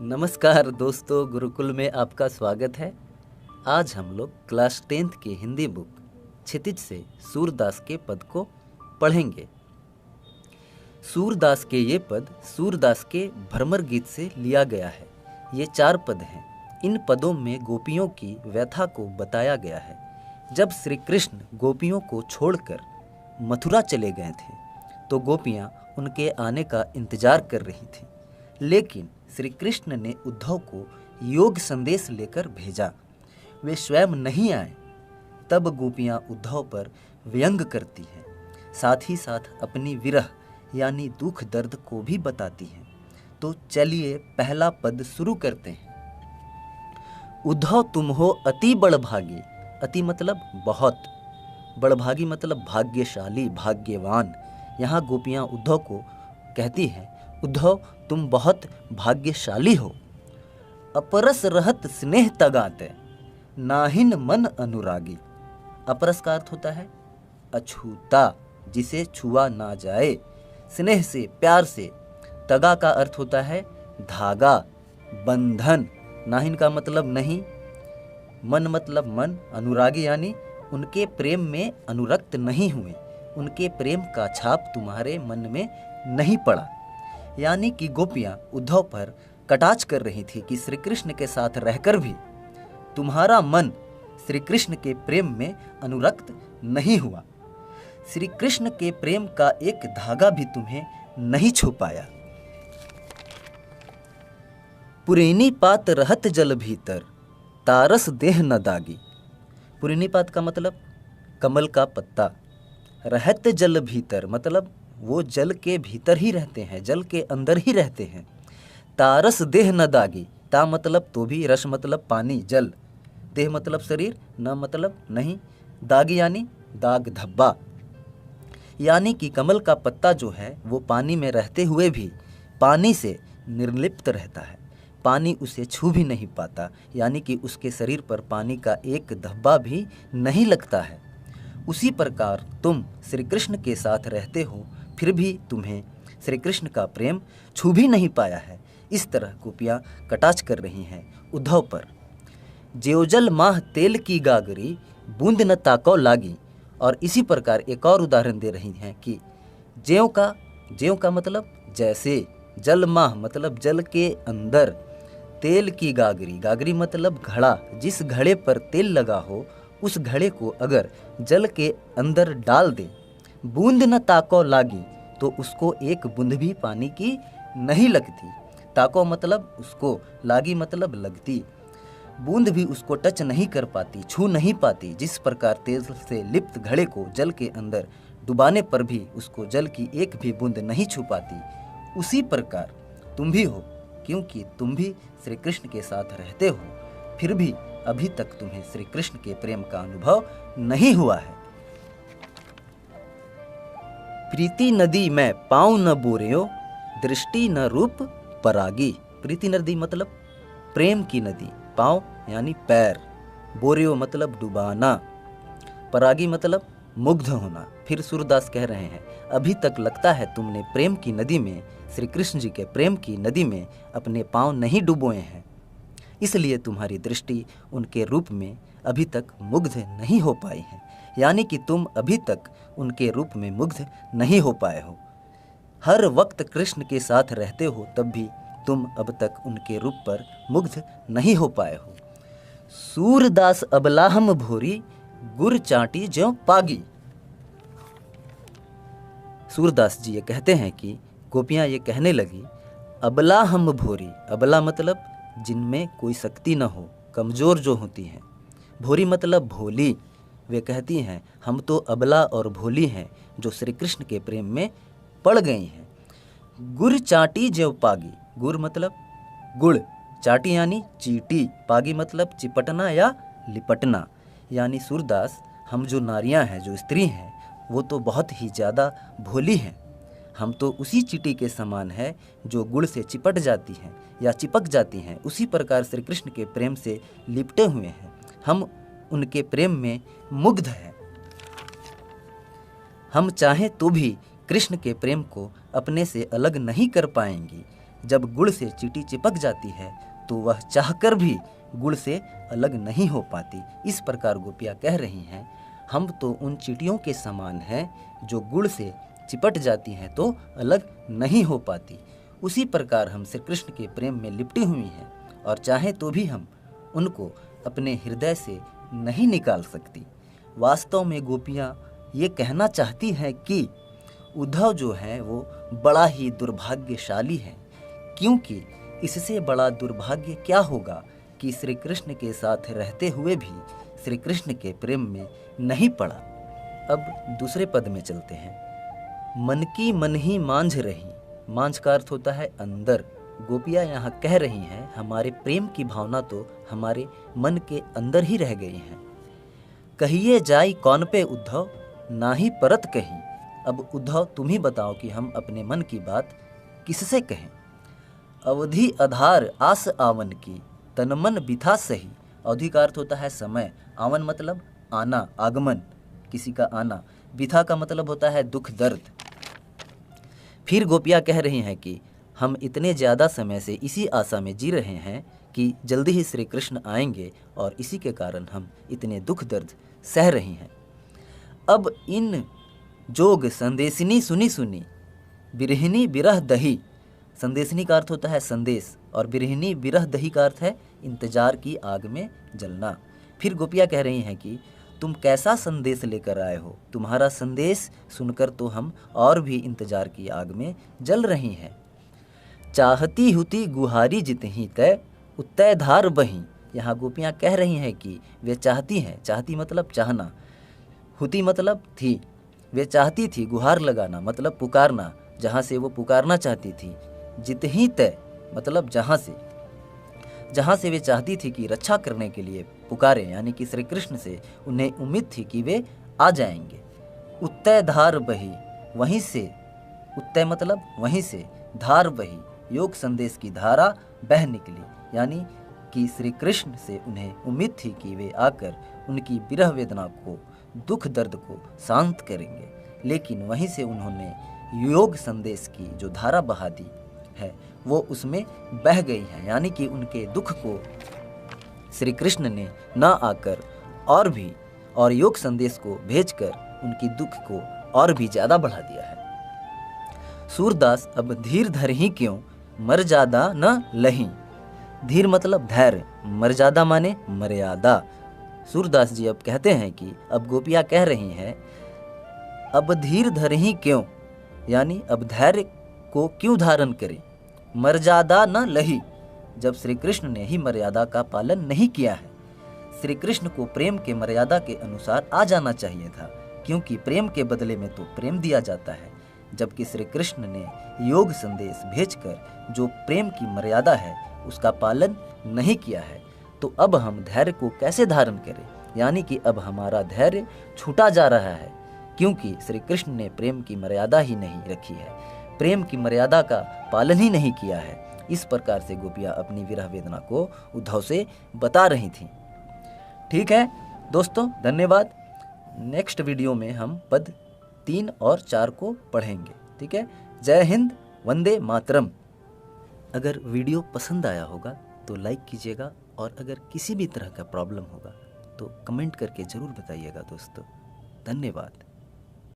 नमस्कार दोस्तों, गुरुकुल में आपका स्वागत है। आज हम लोग क्लास 10th की हिंदी बुक क्षितिज से सूरदास के पद को पढ़ेंगे। सूरदास के ये पद सूरदास के भ्रमर गीत से लिया गया है। ये 4 पद हैं। इन पदों में गोपियों की व्यथा को बताया गया है। जब श्री कृष्ण गोपियों को छोड़कर मथुरा चले गए थे तो गोपियाँ उनके आने का इंतजार कर रही थीं, लेकिन श्री कृष्ण ने उद्धव को योग संदेश लेकर भेजा। वे स्वयं नहीं आए। तब गोपियाँ उद्धव पर व्यंग करती हैं, साथ ही साथ अपनी विरह यानी दुख दर्द को भी बताती हैं। तो चलिए पहला पद शुरू करते हैं। उद्धव तुम हो अति बड़भागी। अति मतलब बहुत, बड़भागी मतलब भाग्यशाली, भाग्यवान। यहाँ गोपियाँ उद्धव को कहती हैं, उद्धव तुम बहुत भाग्यशाली हो। अपरस रहत स्नेह तगाते, नाहिन मन अनुरागी। अपरस का अर्थ होता है अछूता, जिसे छुआ ना जाए, स्नेह से, प्यार से। तगा का अर्थ होता है धागा, बंधन। नाहिन का मतलब नहीं, मन मतलब मन, अनुरागी यानी उनके प्रेम में अनुरक्त नहीं हुए, उनके प्रेम का छाप तुम्हारे मन में नहीं पड़ा। यानी कि गोपियाँ उद्धव पर कटाक्ष कर रही थी कि श्री कृष्ण के साथ रहकर भी तुम्हारा मन श्री कृष्ण के प्रेम में अनुरक्त नहीं हुआ। श्री कृष्ण के प्रेम का एक धागा भी तुम्हें नहीं छू पाया। पुरैनी पात रहत जल भीतर, तारस देह न दागी। पुरैनी पात का मतलब कमल का पत्ता। रहत जल भीतर मतलब वो जल के भीतर ही रहते हैं, जल के अंदर ही रहते हैं। तारस देह न दागी। ता मतलब तो भी, रस मतलब पानी, जल, देह मतलब शरीर, न मतलब नहीं, दागी यानी दाग धब्बा। यानी कि कमल का पत्ता जो है वो पानी में रहते हुए भी पानी से निर्लिप्त रहता है, पानी उसे छू भी नहीं पाता। यानी कि उसके शरीर पर पानी का एक धब्बा भी नहीं लगता है। उसी प्रकार तुम श्री कृष्ण के साथ रहते हो, फिर भी तुम्हें श्री कृष्ण का प्रेम छू भी नहीं पाया है। इस तरह गोपियाँ कटाक्ष कर रही हैं उद्धव पर। ज्योजल माह तेल की गागरी, बूंद न ताको लागी। और इसी प्रकार एक और उदाहरण दे रही हैं कि ज्यों का मतलब जैसे, जल माह मतलब जल के अंदर, तेल की गागरी, गागरी मतलब घड़ा, जिस घड़े पर तेल लगा हो उस घड़े को अगर जल के अंदर डाल दे, बूंद न ताको लागी, तो उसको एक बूंद भी पानी की नहीं लगती। ताको मतलब उसको, लागी मतलब लगती। बूंद भी उसको टच नहीं कर पाती, छू नहीं पाती। जिस प्रकार तेल से लिप्त घड़े को जल के अंदर डुबाने पर भी उसको जल की एक भी बूंद नहीं छू पाती, उसी प्रकार तुम भी हो, क्योंकि तुम भी श्री कृष्ण के साथ रहते हो, फिर भी अभी तक तुम्हें श्री कृष्ण के प्रेम का अनुभव नहीं हुआ है। प्रीति नदी में पाँव न बोरियो, दृष्टि न रूप परागी। प्रीति नदी मतलब प्रेम की नदी, पाँव यानी पैर, बोरियो मतलब डुबाना, परागी मतलब मुग्ध होना। फिर सूरदास कह रहे हैं, अभी तक लगता है तुमने प्रेम की नदी में, श्री कृष्ण जी के प्रेम की नदी में अपने पाँव नहीं डुबोए हैं, इसलिए तुम्हारी दृष्टि उनके रूप में अभी तक मुग्ध नहीं हो पाई है। यानी कि तुम अभी तक उनके रूप में मुग्ध नहीं हो पाए हो। हर वक्त कृष्ण के साथ रहते हो, तब भी तुम अब तक उनके रूप पर मुग्ध नहीं हो पाए हो। सूरदास अबलाहम भोरी, गुर चाटी ज्यों पागी। सूरदास जी ये कहते हैं कि गोपियाँ ये कहने लगी, अबला हम भोरी। अबला मतलब जिनमें कोई शक्ति न हो, कमज़ोर जो होती हैं। भोरी मतलब भोली। वे कहती हैं, हम तो अबला और भोली हैं जो श्री कृष्ण के प्रेम में पड़ गई हैं। गुर चाटी ज्यों पागी। गुर मतलब गुड़, चाटी यानी चीटी, पागी मतलब चिपटना या लिपटना। यानी सूरदास, हम जो नारियां हैं, जो स्त्री हैं, वो तो बहुत ही ज़्यादा भोली हैं। हम तो उसी चीटी के समान है जो गुड़ से चिपट जाती हैं या चिपक जाती हैं। उसी प्रकार श्री कृष्ण के प्रेम से लिपटे हुए हैं, हम उनके प्रेम में मुग्ध हैं। हम चाहें तो भी कृष्ण के प्रेम को अपने से अलग नहीं कर पाएंगी। जब गुड़ से चींटी चिपक जाती है तो वह चाहकर भी गुड़ से अलग नहीं हो पाती। इस प्रकार गोपियाँ कह रही हैं, हम तो उन चींटियों के समान हैं जो गुड़ से चिपट जाती हैं तो अलग नहीं हो पाती। उसी प्रकार हम श्री कृष्ण के प्रेम में लिपटी हुई हैं और चाहें तो भी हम उनको अपने हृदय से नहीं निकाल सकती। वास्तव में गोपियाँ ये कहना चाहती हैं कि उद्धव जो है वो बड़ा ही दुर्भाग्यशाली है, क्योंकि इससे बड़ा दुर्भाग्य क्या होगा कि श्री कृष्ण के साथ रहते हुए भी श्री कृष्ण के प्रेम में नहीं पड़ा। अब दूसरे पद में चलते हैं। मन की मन ही मांझ रही, मांझ का अर्थ होता है अंदर। गोपियाँ यहाँ कह रही हैं, हमारे प्रेम की भावना तो हमारे मन के अंदर ही रह गई हैं। कहिए जाई कौन पे उद्धव, ना ही परत कहीं। अब उद्धव तुम ही बताओ कि हम अपने मन की बात किससे कहें। अवधि आधार आस आवन की, तन मन बिथा सही। अवधि का अर्थ होता है समय, आवन मतलब आना, आगमन, किसी का आना। बिथा का मतलब होता है दुख दर्द। फिर गोपियाँ कह रही हैं कि हम इतने ज़्यादा समय से इसी आशा में जी रहे हैं कि जल्दी ही श्री कृष्ण आएंगे और इसी के कारण हम इतने दुख दर्द सह रही हैं। अब इन जोग संदेशिनी सुनी सुनी, बिरहिनी बिरह दही। संदेशिनी का अर्थ होता है संदेश और बिरहिनी बिरह दही का अर्थ है इंतजार की आग में जलना। फिर गोपियाँ कह रही हैं कि तुम कैसा संदेश लेकर आए हो, तुम्हारा संदेश सुनकर तो हम और भी इंतजार की आग में जल रही हैं। चाहती हुती गुहारी जितही तय, उत्तय धार बही। यहाँ गोपियाँ कह रही हैं कि वे चाहती हैं, चाहती मतलब चाहना, हुती मतलब थी, वे चाहती थी गुहार लगाना मतलब पुकारना, जहाँ से वो पुकारना चाहती थी। जितही तय मतलब जहाँ से वे चाहती थी कि रक्षा करने के लिए पुकारे, यानी कि श्री कृष्ण से उन्हें उम्मीद थी कि वे आ जाएंगे। उत्तय धार बही, वहीं से, उत्तय मतलब वहीं से, धार बही योग संदेश की धारा बह निकली, यानी कि श्री कृष्ण से उन्हें उम्मीद थी कि वे आकर उनकी विरह वेदना को, दुख दर्द को शांत करेंगे, लेकिन वहीं से उन्होंने योग संदेश की जो धारा बहा दी है वो उसमें बह गई है, यानी कि उनके दुख को श्री कृष्ण ने न आकर और योग संदेश को भेजकर उनकी दुख को और भी ज़्यादा बढ़ा दिया है। सूरदास अब धीर धर ही क्यों, मर्यादा न लही। धीर मतलब धैर्य, मर्यादा माने मर्यादा। सूरदास जी अब कहते हैं कि अब गोपियाँ कह रही हैं, अब धीर धर ही क्यों, यानी अब धैर्य को क्यों धारण करें। मर्यादा न लही, जब श्री कृष्ण ने ही मर्यादा का पालन नहीं किया है। श्री कृष्ण को प्रेम के मर्यादा के अनुसार आ जाना चाहिए था, क्योंकि प्रेम के बदले में तो प्रेम दिया जाता है, जबकि श्री कृष्ण ने योग संदेश भेजकर जो प्रेम की मर्यादा है उसका पालन नहीं किया है। तो अब हम धैर्य को कैसे धारण करें, यानी कि अब हमारा धैर्य छूटा जा रहा है, क्योंकि श्री कृष्ण ने प्रेम की मर्यादा ही नहीं रखी है, प्रेम की मर्यादा का पालन ही नहीं किया है। इस प्रकार से गोपियाँ अपनी विरह वेदना को उद्धव से बता रही थीं। ठीक है दोस्तों, धन्यवाद। नेक्स्ट वीडियो में हम पद 3 और 4 को पढ़ेंगे। ठीक है, जय हिंद, वंदे मातरम। अगर वीडियो पसंद आया होगा तो लाइक कीजिएगा, और अगर किसी भी तरह का प्रॉब्लम होगा तो कमेंट करके ज़रूर बताइएगा दोस्तों। धन्यवाद।